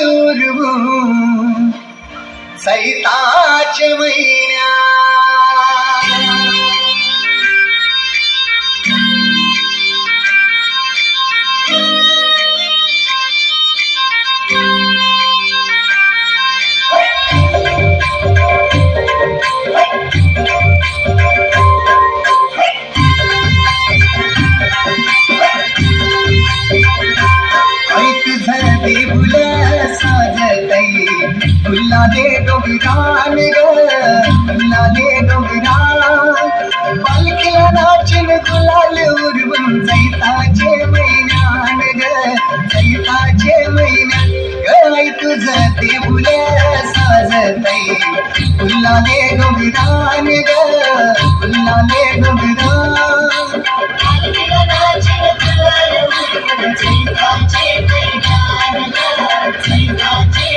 उरवून सैताच्या महिन्या गुल्ला दे डोंगरान गुल्ला दे डोंगरान पालखीला नाचन गुलाल उरवून चैताचे महिन्यान चैताचे महिन्यान गय तुझं देऊळ साजतय गुल्ला दे डोंगरान गुल्ला दे डोंगरान पालखीला नाचन गुलाल उरवून चैताचे महिन्यान चैताचे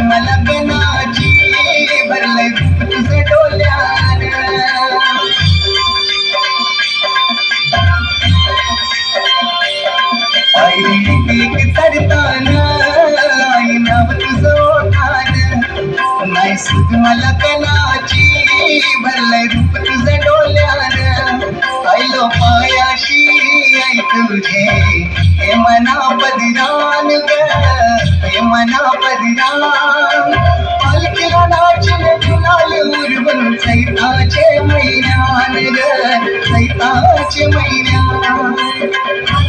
मला गणाची भरलंय तुझं डोल्यान एक चरताना नाव तुझं ओठान नाही सुख मला गणाची भरलंय रूप तुझं डोल्यान आयलो पायाशी आई तुझे हे मना पदिरान हे मना पदिरान पालखीला नाचन गुलाल उरवून चैताचे महिन्यान चैताचे महिन्यान